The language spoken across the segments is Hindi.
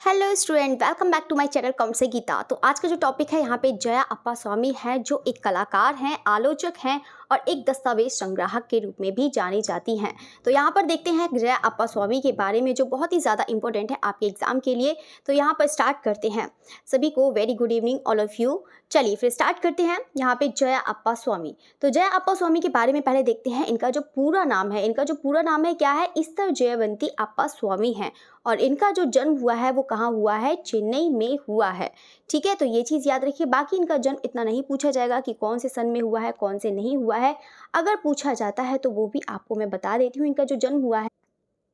Hello student, welcome back to my channel कम से गीता। तो आज का जो टॉपिक है यहाँ पे जया अप्पा स्वामी है, जो एक कलाकार हैं, आलोचक हैं और एक दस्तावेज संग्राहक के रूप में भी जानी जाती हैं। तो यहाँ पर देखते हैं जया अप्पा स्वामी के बारे में, जो बहुत ही ज़्यादा इंपॉर्टेंट है आपके एग्जाम के लिए। तो यहाँ पर स्टार्ट करते हैं। सभी को very good evening all of you. चलिए फिर स्टार्ट करते हैं। यहाँ पे जया अप्पा स्वामी, तो जया अप्पा स्वामी के बारे में पहले देखते हैं। इनका जो पूरा नाम है क्या है, ईस्टर जयवंती अप्पा स्वामी है। और इनका जो जन्म हुआ है वो कहाँ हुआ है, चेन्नई में हुआ है। ठीक है, तो ये चीज़ याद रखिए। बाकी इनका जन्म इतना नहीं पूछा जाएगा कि कौन से सन में हुआ है, कौन से नहीं हुआ है। अगर पूछा जाता है तो वो भी आपको मैं बता देती हूँ। इनका जो जन्म हुआ है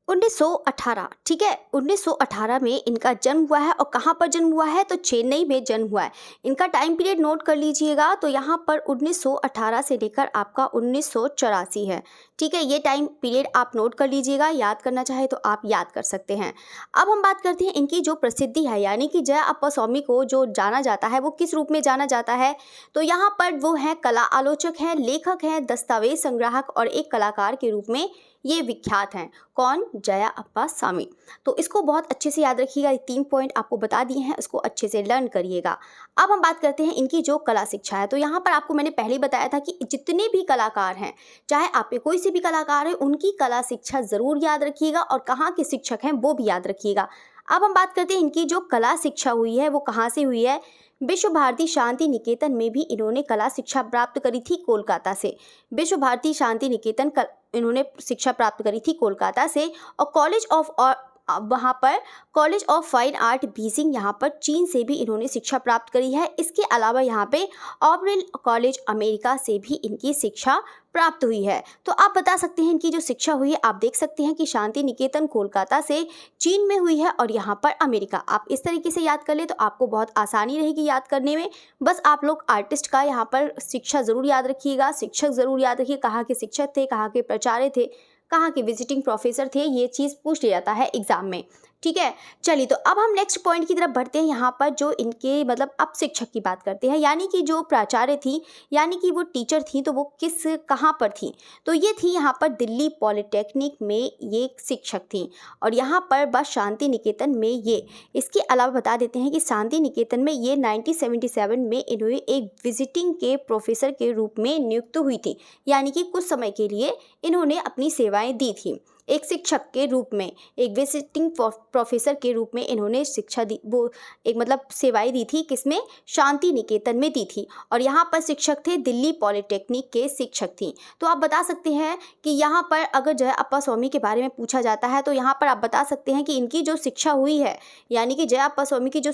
1918, ठीक है, 1918 में इनका जन्म हुआ है। और कहाँ पर जन्म हुआ है, तो चेन्नई में जन्म हुआ है। इनका टाइम पीरियड नोट कर लीजिएगा। तो यहाँ पर 1918 से लेकर आपका 1984 है। ठीक है, ये टाइम पीरियड आप नोट कर लीजिएगा। याद करना चाहे तो आप याद कर सकते हैं। अब हम बात करते हैं इनकी जो प्रसिद्धि है, यानी कि जया अप्पा स्वामी को जो जाना जाता है वो किस रूप में जाना जाता है। तो यहाँ पर वो हैं कला आलोचक हैं, लेखक हैं, दस्तावेज संग्राहक और एक कलाकार के रूप में ये विख्यात हैं। कौन, जया अप्पा स्वामी। तो इसको बहुत अच्छे से याद रखिएगा। 3 पॉइंट आपको बता दिए हैं, उसको अच्छे से लर्न करिएगा। अब हम बात करते हैं इनकी जो कला शिक्षा है। तो यहाँ पर आपको मैंने पहले ही बताया था कि जितने भी कलाकार हैं, चाहे आप पे कोई से भी कलाकार है, उनकी कला शिक्षा ज़रूर याद रखिएगा और कहाँ के शिक्षक हैं वो भी याद रखिएगा। अब हम बात करते हैं इनकी जो कला शिक्षा हुई है वो कहाँ से हुई है। विश्व भारती शांति निकेतन में भी इन्होंने कला शिक्षा प्राप्त करी थी, कोलकाता से। विश्व भारती शांति निकेतन इन्होंने शिक्षा प्राप्त करी थी कोलकाता से। और वहाँ पर college of fine art Beijing, यहाँ पर चीन से भी इन्होंने शिक्षा प्राप्त करी है। इसके अलावा यहाँ पे ऑबरेल कॉलेज अमेरिका से भी इनकी शिक्षा प्राप्त हुई है। तो आप बता सकते हैं इनकी जो शिक्षा हुई है, आप देख सकते हैं कि शांति निकेतन कोलकाता से, चीन में हुई है और यहाँ पर अमेरिका। आप इस तरीके से याद कर ले तो आपको बहुत आसानी रहेगी याद करने में। बस आप लोग आर्टिस्ट का यहाँ पर शिक्षा ज़रूर याद रखिएगा, शिक्षक ज़रूर याद रखिए, कहाँ के शिक्षक थे, कहाँ के प्राचार्य थे, कहाँ के विजिटिंग प्रोफेसर थे। ये चीज़ पूछ लिया जाता है एग्जाम में। ठीक है, चलिए तो अब हम नेक्स्ट पॉइंट की तरफ बढ़ते हैं। यहाँ पर जो इनके मतलब अब शिक्षक की बात करते हैं, यानी कि जो प्राचार्य थी, यानी कि वो टीचर थी, तो वो कहाँ पर थी। तो ये थी यहाँ पर दिल्ली पॉलिटेक्निक में ये शिक्षक थी। और यहाँ पर बस शांति निकेतन में ये, इसके अलावा बता देते हैं कि शांति निकेतन में ये 1977 में इन्होंने एक विजिटिंग के प्रोफेसर के रूप में नियुक्त हुई थी, यानी कि कुछ समय के लिए इन्होंने अपनी सेवाएं दी थी। एक शिक्षक के रूप में, एक विजिटिंग प्रोफेसर के रूप में इन्होंने शिक्षा दी, वो एक मतलब सेवाएं दी थी। किसमें, शांति निकेतन में दी थी। और यहाँ पर शिक्षक थे, दिल्ली पॉलिटेक्निक के शिक्षक थी। तो आप बता सकते हैं कि यहाँ पर अगर जया अप्पा स्वामी के बारे में पूछा जाता है तो यहाँ पर आप बता सकते हैं कि इनकी जो शिक्षा हुई है, यानी कि जया अप्पा स्वामी की जो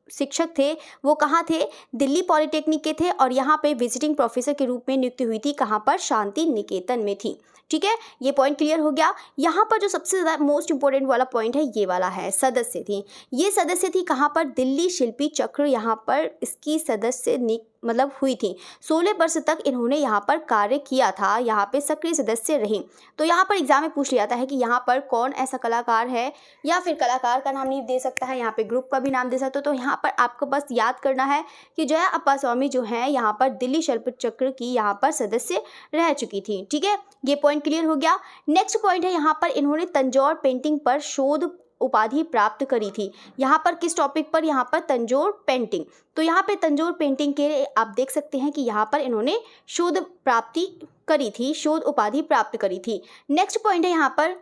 शिक्षक थे वो कहाँ थे, दिल्ली पॉलिटेक्निक के थे। और यहाँ पे विजिटिंग प्रोफेसर के रूप में नियुक्त हुई थी, कहाँ पर, शांति निकेतन में थी। ठीक है, ये पॉइंट क्लियर हो गया। यहाँ पर जो सबसे ज़्यादा मोस्ट इंपॉर्टेंट वाला पॉइंट है, ये वाला है, सदस्य थी। ये सदस्य थी कहाँ पर, दिल्ली शिल्पी चक्र, यहाँ पर इसकी सदस्य मतलब हुई थी। 16 वर्ष तक इन्होंने यहाँ पर कार्य किया था, यहाँ पे सक्रिय सदस्य रही। तो यहाँ पर एग्जाम में पूछ लिया जाता है कि यहाँ पर कौन ऐसा कलाकार है, या फिर कलाकार का नाम नहीं दे सकता है, यहाँ पे ग्रुप का भी नाम दे सकते हो। तो यहाँ पर आपको बस याद करना है कि जया अप्पा स्वामी जो है यहाँ पर दिल्ली शिल्पी चक्र की यहाँ पर सदस्य रह चुकी थी। ठीक है, ये पॉइंट क्लियर हो गया। नेक्स्ट पॉइंट है, यहाँ पर इन्होंने तंजौर पेंटिंग पर शोध उपाधि प्राप्त करी थी। यहाँ पर किस टॉपिक पर, यहाँ पर तंजौर पेंटिंग। तो यहाँ पे तंजौर पेंटिंग के आप देख सकते हैं कि यहाँ पर इन्होंने शोध प्राप्ति करी थी, शोध उपाधि प्राप्त करी थी। नेक्स्ट पॉइंट है यहाँ पर,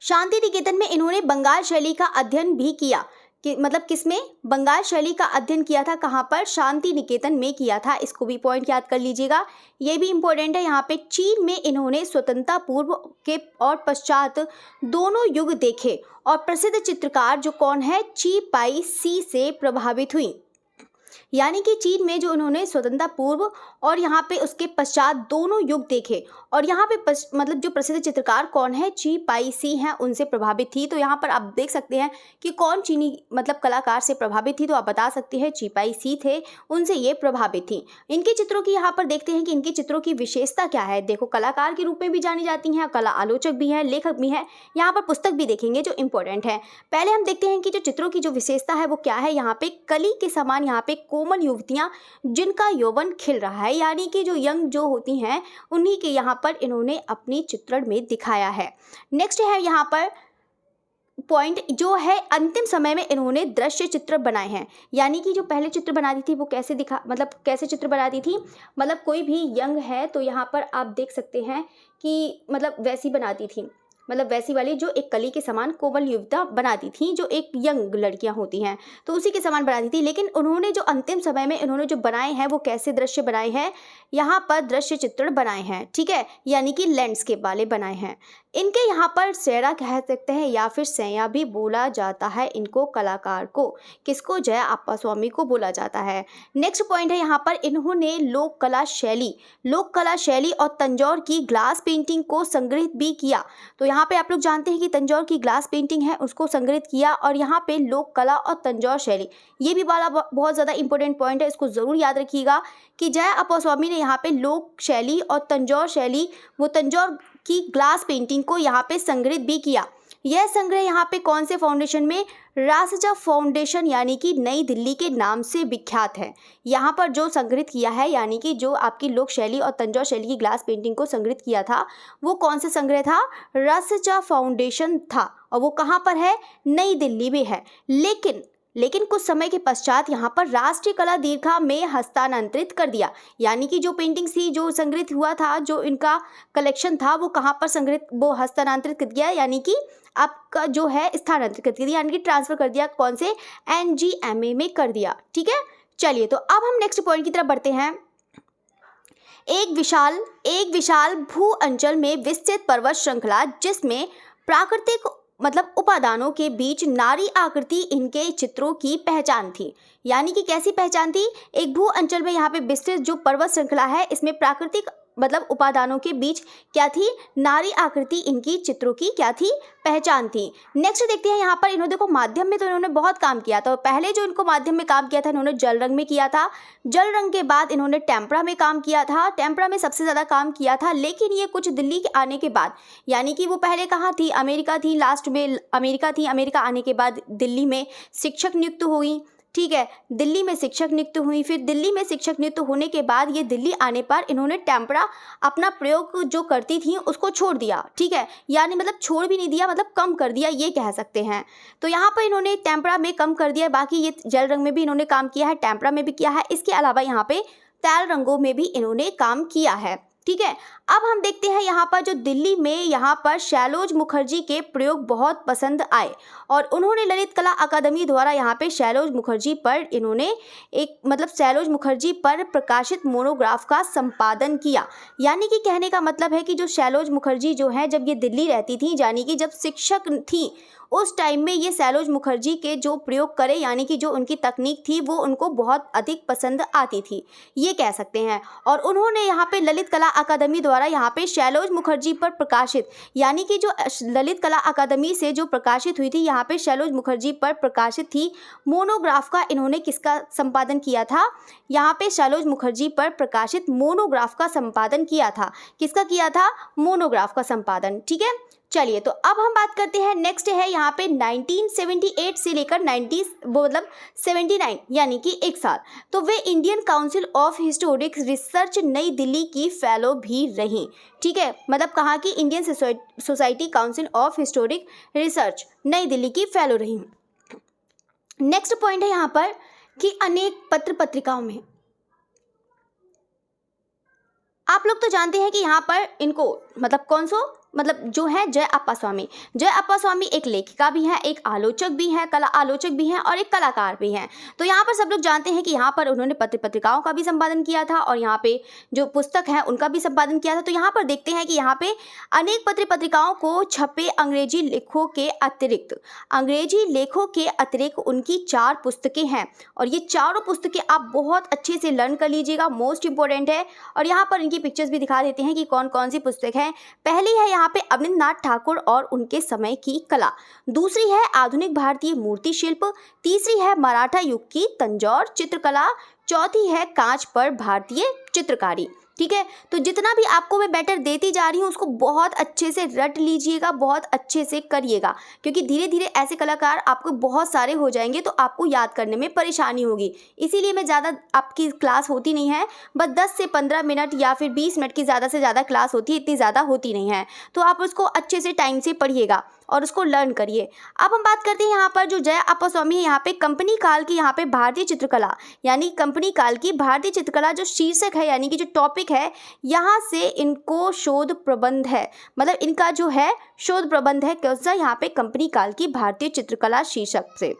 शांति निकेतन में इन्होंने बंगाल शैली का अध्ययन भी किया। कि मतलब किसमें, बंगाल शैली का अध्ययन किया था, कहाँ पर, शांति निकेतन में किया था। इसको भी पॉइंट याद कर लीजिएगा, ये भी इंपॉर्टेंट है। यहाँ पे चीन में इन्होंने स्वतंत्रता पूर्व के और पश्चात दोनों युग देखे। और प्रसिद्ध चित्रकार जो कौन है, ची पाई सी से प्रभावित हुई। यानी कि चीन में जो उन्होंने स्वतंत्रता पूर्व और यहाँ पे उसके पश्चात दोनों युग देखे। और यहाँ पे मतलब जो प्रसिद्ध चित्रकार कौन है, ची पाई सी हैं, उनसे प्रभावित थी। तो यहाँ पर आप देख सकते हैं कि कौन चीनी मतलब कलाकार से प्रभावित थी, तो आप बता सकते हैं ची पाई सी थे, उनसे ये प्रभावित थी। इनके चित्रों की यहाँ पर देखते हैं कि इनके चित्रों की विशेषता क्या है। देखो, कलाकार के रूप में भी जानी जाती हैं, कला आलोचक भी हैं, लेखक भी हैं। यहाँ पर पुस्तक भी देखेंगे जो इंपॉर्टेंट है। पहले हम देखते हैं कि जो चित्रों की जो विशेषता है वो क्या है। यहाँ पे कली के समान यहाँ पे कोमल युवतियाँ जिनका यौवन खिल रहा है, यानी कि जो यंग जो होती हैं, उन्हीं के यहाँ पर इन्होंने अपनी चित्रण में दिखाया है। नेक्स्ट है यहाँ पर पॉइंट जो है अंतिम समय में इन्होंने दृश्य चित्र बनाए हैं। यानी कि जो पहले चित्र बनाती थी वो कैसे दिखा, मतलब कैसे चित्र बनाती थी, मतलब कोई भी यंग है तो यहाँ पर आप देख सकते हैं कि मतलब वैसी बनाती थी, मतलब वैसी वाली जो एक कली के समान कोमल युवता बनाती थी, जो एक यंग लड़कियां होती हैं तो उसी के समान बनाती थी। लेकिन उन्होंने जो अंतिम समय में इन्होंने जो बनाए हैं वो कैसे दृश्य बनाए हैं, यहाँ पर दृश्य चित्रण बनाए हैं, ठीक है, यानी कि लैंडस्केप वाले बनाए हैं। इनके यहाँ पर सेरा कह सकते हैं या फिर सैया भी बोला जाता है इनको, कलाकार को, किसको, जया अप्पास्वामी को बोला जाता है। नेक्स्ट पॉइंट है यहाँ पर इन्होंने लोक कला शैली और तंजौर की ग्लास पेंटिंग को संग्रहित भी किया। तो यहाँ पे आप लोग जानते हैं कि तंजौर की ग्लास पेंटिंग है उसको संग्रहित किया, और यहाँ पे लोक कला और तंजौर शैली, ये भी वाला बहुत ज़्यादा इंपॉर्टेंट पॉइंट है, इसको ज़रूर याद रखिएगा कि जया अप्पास्वामी ने यहाँ पे लोक शैली और तंजौर शैली, वो तंजौर की ग्लास पेंटिंग को यहाँ पे संग्रहित भी किया। यह संग्रह यहाँ पे कौन से फाउंडेशन में, रासजा फाउंडेशन यानी कि नई दिल्ली के नाम से विख्यात है। यहाँ पर जो संग्रहित किया है, यानी कि जो आपकी लोक शैली और तंजौर शैली की ग्लास पेंटिंग को संग्रहित किया था वो कौन सा संग्रह था, रासजा फाउंडेशन था, और वो कहाँ पर है, नई दिल्ली में है। लेकिन कुछ समय के पश्चात यहाँ पर राष्ट्रीय कला दीर्घा में हस्तांतरित कर दिया। यानी कि जो पेंटिंग्स थी, जो संग्रहित हुआ था, जो इनका कलेक्शन था वो कहाँ पर संग्रहित, वो हस्तांतरित कर दिया, यानी कि आपका जो है स्थानांतरित कर दिया, यानी कि ट्रांसफर कर दिया, कौन से, NGMA में कर दिया, ठीक है। चलिए तो अब हम नेक्स्ट पॉइंट की तरफ बढ़ते हैं। एक विशाल भू अंचल में विस्तृत पर्वत श्रृंखला जिसमें प्राकृतिक मतलब उपादानों के बीच नारी आकृति इनके चित्रों की पहचान थी। यानी कि कैसी पहचान थी, एक भू अंचल में यहाँ पे विस्तृत जो पर्वत श्रृंखला है इसमें प्राकृतिक मतलब उपादानों के बीच क्या थी, नारी आकृति इनकी चित्रों की क्या थी, पहचान थी। नेक्स्ट देखते हैं यहाँ पर इन्होंने देखो माध्यम में तो इन्होंने बहुत काम किया था। पहले जो इनको माध्यम में काम किया था इन्होंने जल रंग में किया था, जल रंग के बाद इन्होंने टेम्परा में काम किया था, टेम्परा में सबसे ज़्यादा काम किया था। लेकिन ये कुछ दिल्ली के आने के बाद, यानी कि वो पहले कहाँ थी, अमेरिका थी, लास्ट में अमेरिका थी, अमेरिका आने के बाद दिल्ली में शिक्षक नियुक्त हुई, ठीक है, दिल्ली में शिक्षक नियुक्त हुई। फिर दिल्ली में शिक्षक नियुक्त होने के बाद ये दिल्ली आने पर इन्होंने टेम्परा अपना प्रयोग जो करती थी उसको छोड़ दिया, ठीक है, यानी मतलब छोड़ भी नहीं दिया, मतलब कम कर दिया ये कह सकते हैं। तो यहाँ पर इन्होंने टेम्परा में कम कर दिया। बाकी ये जल रंग में भी इन्होंने काम किया है, टेम्परा में भी किया है, इसके अलावा यहाँ पे तैल रंगों में भी इन्होंने काम किया है, ठीक है। अब हम देखते हैं यहाँ पर जो दिल्ली में यहाँ पर शैलोज मुखर्जी के प्रयोग बहुत पसंद आए और उन्होंने ललित कला अकादमी द्वारा यहाँ पे शैलोज मुखर्जी पर इन्होंने एक मतलब शैलोज मुखर्जी पर प्रकाशित मोनोग्राफ का संपादन किया। यानी कि कहने का मतलब है कि जो शैलोज मुखर्जी जो है जब ये दिल्ली रहती थी, यानी कि जब शिक्षक थी उस टाइम में ये शैलोज मुखर्जी के जो प्रयोग करे, यानी कि जो उनकी तकनीक थी वो उनको बहुत अधिक पसंद आती थी, ये कह सकते हैं। और उन्होंने यहाँ पे ललित कला अकादमी द्वारा यहाँ पे शैलोज मुखर्जी पर प्रकाशित, यानी कि जो ललित कला अकादमी से जो प्रकाशित हुई थी यहाँ पे शैलोज मुखर्जी पर प्रकाशित थी मोनोग्राफ का इन्होंने किसका संपादन किया था, यहाँ पे शैलोज मुखर्जी पर प्रकाशित मोनोग्राफ का संपादन किया था। किसका किया था, मोनोग्राफ का संपादन, ठीक है। चलिए तो अब हम बात करते हैं, नेक्स्ट है यहाँ पे 1978 से लेकर 79 यानी कि एक साल, तो वे Indian Council of Historic Research New Delhi की फेलो भी रहीं, ठीक है, मतलब कहाँ की, Indian society council of Historic Research New Delhi की फेलो रहीं। नेक्स्ट पॉइंट है यहाँ पर कि अनेक पत्र पत्रिकाओं में, आप लोग तो जानते हैं कि यहाँ पर इनको मतलब कौन सो मतलब जो है जय अप्पा स्वामी एक लेखिका भी हैं, एक आलोचक भी हैं, कला आलोचक भी हैं और एक कलाकार भी हैं। तो यहाँ पर सब लोग जानते हैं कि यहाँ पर उन्होंने पत्र पत्रिकाओं का भी संपादन किया था और यहाँ पे जो पुस्तक है उनका भी संपादन किया था। तो यहाँ पर देखते हैं कि यहाँ पे अनेक पत्र पत्रिकाओं को छपे अंग्रेजी लेखों के अतिरिक्त उनकी 4 पुस्तकें हैं और ये चारों पुस्तकें आप बहुत अच्छे से लर्न कर लीजिएगा, मोस्ट इंपॉर्टेंट है। और यहाँ पर इनकी पिक्चर्स भी दिखा देते हैं कि कौन कौन सी पुस्तक है। पहली है यहाँ पे अवनींद्रनाथ ठाकुर और उनके समय की कला, दूसरी है आधुनिक भारतीय मूर्ति शिल्प, तीसरी है मराठा युग की तंजौर चित्रकला, चौथी है कांच पर भारतीय चित्रकारी, ठीक है। तो जितना भी आपको मैं बेटर देती जा रही हूँ उसको बहुत अच्छे से रट लीजिएगा, बहुत अच्छे से करिएगा, क्योंकि धीरे धीरे ऐसे कलाकार आपको बहुत सारे हो जाएंगे तो आपको याद करने में परेशानी होगी। इसीलिए मैं ज़्यादा आपकी क्लास होती नहीं है, बस 10 से 15 मिनट या फिर 20 मिनट की ज़्यादा से ज़्यादा क्लास होती है, इतनी ज़्यादा होती नहीं है। तो आप उसको अच्छे से टाइम से पढ़िएगा और उसको लर्न करिए। अब हम बात करते हैं यहाँ पर जो जया अप्पास्वामी है, यहाँ पे कंपनी काल की यहाँ पे भारतीय चित्रकला, यानी कंपनी काल की भारतीय चित्रकला जो शीर्षक है, यानी कि जो टॉपिक है, यहाँ से इनको शोध प्रबंध है, मतलब इनका जो है शोध प्रबंध है कौन सा, यहाँ पे कंपनी काल की भारतीय चित्रकला शीर्षक से।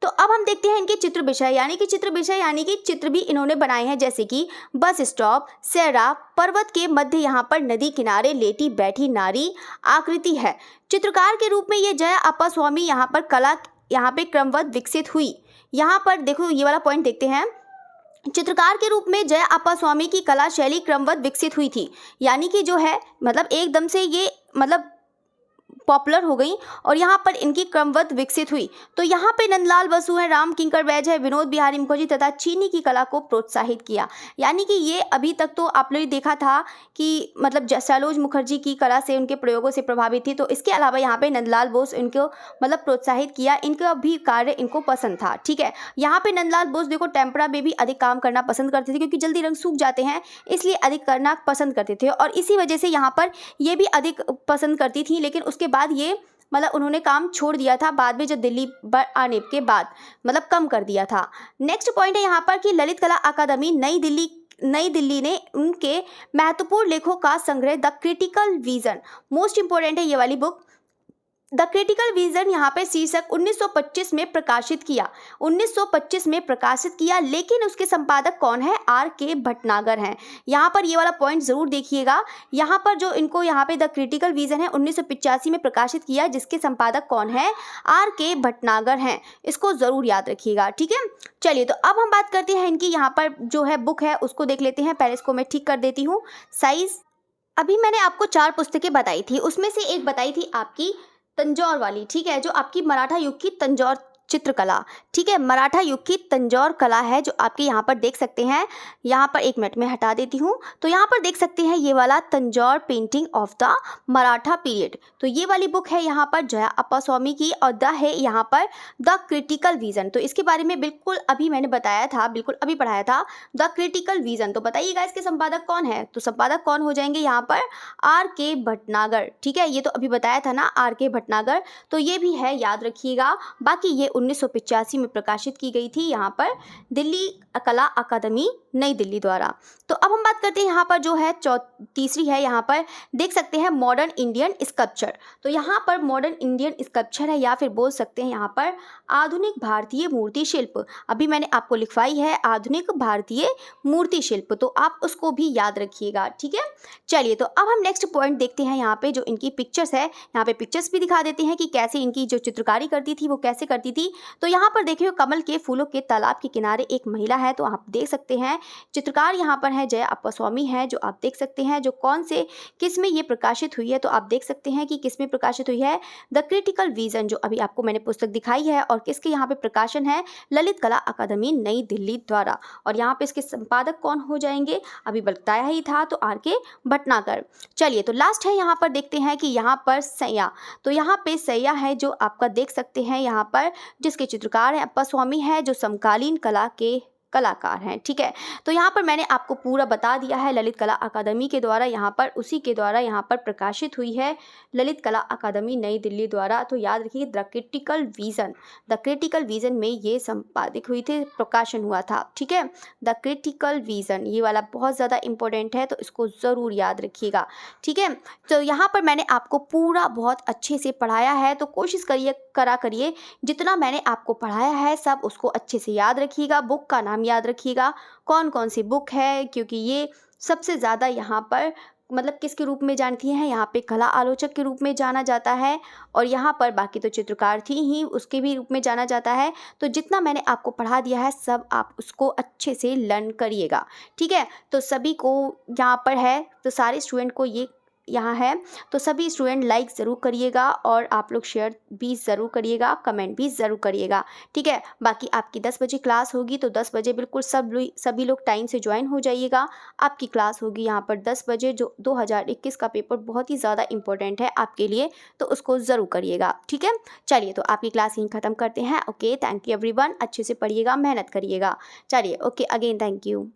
तो अब हम देखते हैं इनके चित्र विषय, यानी कि चित्र विषय यानी कि चित्र भी इन्होंने बनाए हैं, जैसे कि बस स्टॉप, सहरा, पर्वत के मध्य यहाँ पर नदी किनारे लेटी बैठी नारी आकृति है। चित्रकार के रूप में ये जया अप्पास्वामी यहाँ पर कला यहाँ पे क्रमबद्ध विकसित हुई। यहाँ पर देखो ये वाला पॉइंट देखते हैं, चित्रकार के रूप में जया अप्पास्वामी की कला शैली क्रमबद्ध विकसित हुई थी, यानी कि जो है मतलब एकदम से ये मतलब पॉपुलर हो गई और यहाँ पर इनकी क्रमबद्ध विकसित हुई। तो यहाँ पे नंदलाल बसु है, राम किंकर बैज है, विनोद बिहारी मुखर्जी तथा चीनी की कला को प्रोत्साहित किया। यानी कि ये अभी तक तो आप लोगों ने देखा था कि मतलब सैलोज मुखर्जी की कला से, उनके प्रयोगों से प्रभावित थी, तो इसके अलावा यहाँ पे नंदलाल बोस इनको मतलब प्रोत्साहित किया, इनका भी कार्य इनको पसंद था। ठीक है, यहाँ पे नंदलाल बोस देखो टेम्परा में भी अधिक काम करना पसंद करते थे, क्योंकि जल्दी रंग सूख जाते हैं इसलिए अधिक करना पसंद करते थे, और इसी वजह से यहाँ पर ये भी अधिक पसंद करती थी। लेकिन उसके बाद ये मतलब उन्होंने काम छोड़ दिया था बाद में, जब दिल्ली आने के बाद मतलब कम कर दिया था। नेक्स्ट पॉइंट है यहाँ पर कि ललित कला अकादमी नई दिल्ली ने उनके महत्वपूर्ण लेखों का संग्रह the critical vision, most important है ये वाली बुक, द क्रिटिकल विजन यहाँ पे शीर्षक 1925 में प्रकाशित किया, 1925 में प्रकाशित किया। लेकिन उसके संपादक कौन है, आर के भटनागर हैं। यहाँ पर ये वाला पॉइंट जरूर देखिएगा, यहाँ पर जो इनको यहाँ पे द क्रिटिकल विजन है 1985 में प्रकाशित किया, जिसके संपादक कौन है, आर के भटनागर हैं, इसको जरूर याद रखिएगा। ठीक है, चलिए तो अब हम बात करते हैं इनकी यहाँ पर जो है बुक है उसको देख लेते हैं। पहले इसको मैं ठीक कर देती हूँ साइज। अभी मैंने आपको 4 पुस्तकें बताई थी, उसमें से एक बताई थी आपकी तंजौर वाली, ठीक है, जो आपकी मराठा युग की तंजौर चित्रकला, ठीक है, मराठा युग की तंजौर कला है, जो आपके यहाँ पर देख सकते हैं। यहाँ पर 1 मिनट में हटा देती हूँ, तो यहाँ पर देख सकते हैं ये वाला Tanjore painting of the Maratha period, तो ये वाली बुक है यहाँ पर जया अप्पास्वामी की, और द है यहाँ पर द क्रिटिकल विजन। तो इसके बारे में बिल्कुल अभी मैंने बताया था, बिल्कुल अभी पढ़ाया था द क्रिटिकल विजन। तो बताइएगा इसके संपादक कौन है, तो संपादक कौन हो जाएंगे यहाँ पर, आर के भटनागर। ठीक है, ये तो अभी बताया था ना, आर के भटनागर, तो ये भी है, याद रखिएगा। बाकी ये 1985 में प्रकाशित की गई थी यहाँ पर दिल्ली कला अकादमी नई दिल्ली द्वारा। तो अब हम बात करते हैं यहाँ पर जो है तीसरी है, यहाँ पर देख सकते हैं मॉडर्न इंडियन स्कल्पचर। तो यहाँ पर मॉडर्न इंडियन स्कल्पचर है, या फिर बोल सकते हैं यहाँ पर आधुनिक भारतीय मूर्ति शिल्प। अभी मैंने आपको लिखवाई है आधुनिक भारतीय मूर्ति शिल्प, तो आप उसको भी याद रखिएगा। ठीक है, चलिए तो अब हम नेक्स्ट पॉइंट देखते हैं। यहाँ पे जो इनकी पिक्चर्स है, यहाँ पे पिक्चर्स भी दिखा देते हैं कि कैसे इनकी जो चित्रकारी करती थी वो कैसे करती थी। तो यहाँ पर देखिए कमल के फूलों के तालाब के किनारे एक महिला है, तो आप देख सकते हैं चित्रकार यहाँ पर है जया अप्पास्वामी है, जो आप देख सकते हैं जो कौन से किस में ये प्रकाशित हुई है। तो आप देख सकते हैं कि किस में प्रकाशित हुई है, द क्रिटिकल विजन, जो अभी आपको मैंने पुस्तक दिखाई है, और किसके यहाँ पे प्रकाशन है, ललित कला अकादमी नई दिल्ली द्वारा। और यहाँ पे इसके संपादक कौन हो जाएंगे, अभी बताया ही था, तो आर के भटनागर। चलिए तो लास्ट है, यहाँ पर देखते हैं कि यहाँ पर सैया, तो यहाँ पे सैया है जो आपका देख सकते हैं यहाँ पर, जिसके चित्रकार है अप्पास्वामी है, जो समकालीन कला के कलाकार हैं। ठीक है, तो यहाँ पर मैंने आपको पूरा बता दिया है, ललित कला अकादमी के द्वारा यहाँ पर उसी के द्वारा यहाँ पर प्रकाशित हुई है, ललित कला अकादमी नई दिल्ली द्वारा। तो याद रखिए the critical vision, the critical vision में ये संपादित हुई थी, प्रकाशन हुआ था। ठीक है, द क्रिटिकल विजन ये वाला बहुत ज़्यादा इंपॉर्टेंट है, तो इसको ज़रूर याद रखिएगा। ठीक है, तो यहाँ पर मैंने आपको पूरा बहुत अच्छे से पढ़ाया है, तो कोशिश करिए जितना मैंने आपको पढ़ाया है सब उसको अच्छे से याद रखिएगा। बुक का नाम याद रखिएगा, कौन कौन सी बुक है, क्योंकि ये सबसे ज़्यादा यहाँ पर मतलब किसके रूप में जानती हैं, यहाँ पे कला आलोचक के रूप में जाना जाता है, और यहाँ पर बाकी तो चित्रकार थी ही उसके भी रूप में जाना जाता है। तो जितना मैंने आपको पढ़ा दिया है सब आप उसको अच्छे से लर्न करिएगा। ठीक है, तो सभी को यहाँ पर है, तो सारे स्टूडेंट को ये यहाँ है, तो सभी स्टूडेंट लाइक ज़रूर करिएगा, और आप लोग शेयर भी ज़रूर करिएगा, कमेंट भी ज़रूर करिएगा। ठीक है, बाकी आपकी 10 बजे क्लास होगी, तो 10 बजे बिल्कुल सभी लोग टाइम से ज्वाइन हो जाइएगा। आपकी क्लास होगी यहाँ पर 10 बजे, जो 2021 का पेपर बहुत ही ज़्यादा इंपॉर्टेंट है आपके लिए, तो उसको ज़रूर करिएगा। ठीक है, चलिए तो आपकी क्लास यहीं ख़त्म करते हैं। ओके, थैंक यू एवरीवन, अच्छे से पढ़िएगा, मेहनत करिएगा। चलिए ओके, अगेन थैंक यू।